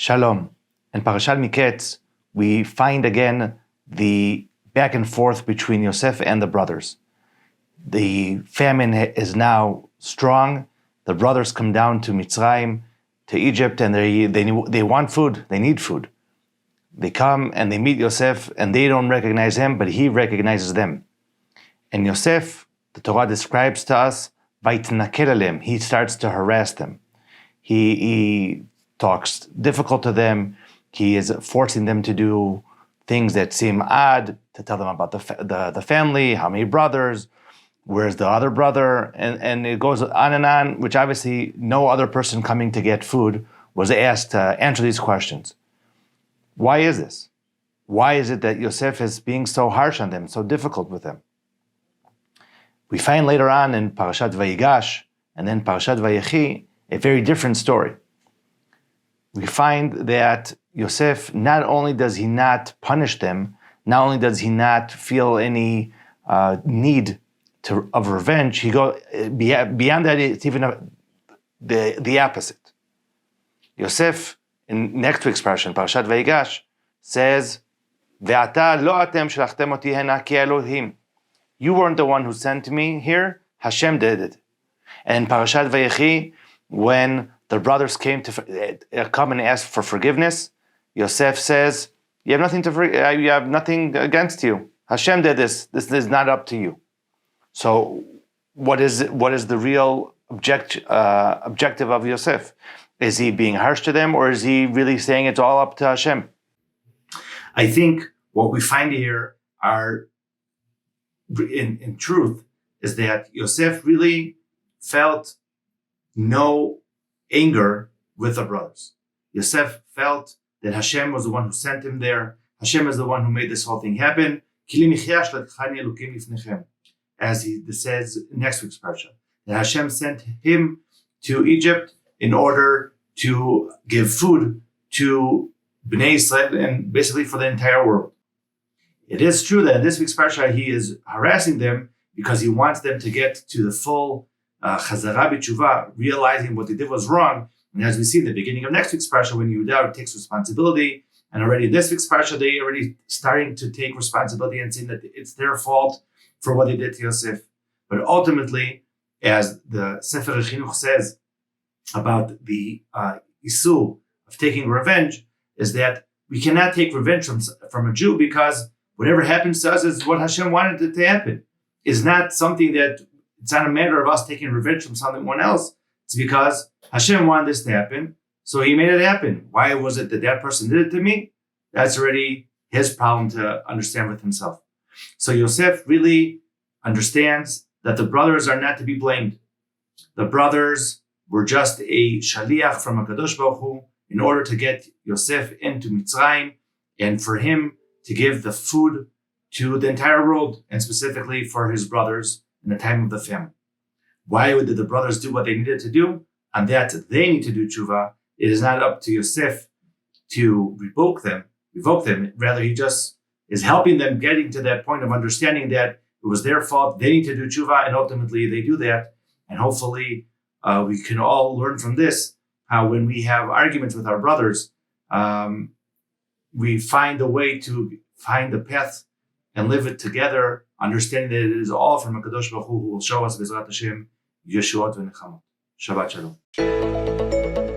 Shalom. In Parashat Miketz, we find again the back and forth between Yosef and the brothers. The famine is now strong. The brothers come down to Mitzrayim, to Egypt, and they want food. They need food. They come and they meet Yosef, and they don't recognize him, but he recognizes them. And Yosef, the Torah describes to us, Vaitnakel alem. He starts to harass them. He talks difficult to them. He is forcing them to do things that seem odd, to tell them about the family, how many brothers, where's the other brother, and it goes on, which obviously no other person coming to get food was asked to answer these questions. Why is this? Why is it that Yosef is being so harsh on them, so difficult with them? We find later on in Parashat Vayigash and then Parashat Vayechi a very different story. We find that Yosef, not only does he not punish them, not only does he not feel any need of revenge, he goes beyond that. It's even the opposite. Yosef, in next week's Parashat Vayigash, says, "Ve'ata lo atem shelachtem oti hena ki Elohim." You weren't the one who sent me here. Hashem did it. And in Parashat Vayechi, when the brothers came to come and ask for forgiveness, Yosef says, "You have nothing against you. Hashem did this. This is not up to you." So, what is the real objective of Yosef? Is he being harsh to them, or is he really saying it's all up to Hashem? I think what we find here are, in truth, is that Yosef really felt no anger with the brothers. Yosef felt that Hashem was the one who sent him there. Hashem is the one who made this whole thing happen. As he says in next week's parsha, that Hashem sent him to Egypt in order to give food to Bnei Israel and basically for the entire world. It is true that in this week's parsha he is harassing them because he wants them to get to the full chazara b'tshuva, realizing what they did was wrong. And as we see in the beginning of next week's parsha, when Yehuda takes responsibility, and already in this week's parsha they already starting to take responsibility and saying that it's their fault for what they did to Yosef. But ultimately, as the Sefer Chinuch says about the issue of taking revenge, is that we cannot take revenge from a Jew because whatever happens to us is what Hashem wanted it to happen. It's not something that, it's not a matter of us taking revenge from someone else. It's because Hashem wanted this to happen, so he made it happen. Why was it that person did it to me? That's already his problem to understand with himself. So Yosef really understands that the brothers are not to be blamed. The brothers were just a shaliach from HaKadosh Baruch Hu in order to get Yosef into Mitzrayim and for him to give the food to the entire world, and specifically for his brothers in the time of the famine. Why did the brothers do what they needed to do? And that they need to do tshuva. It is not up to Yosef to revoke them. Rather, he just is helping them getting to that point of understanding that it was their fault. They need to do tshuva, and ultimately they do that. And hopefully we can all learn from this, how when we have arguments with our brothers, we find a way to find the path and live it together, understanding that it is all from HaKadosh Baruch Hu who will show us, B'ezrat Hashem, Yeshuot v'Nechamot. Shabbat Shalom.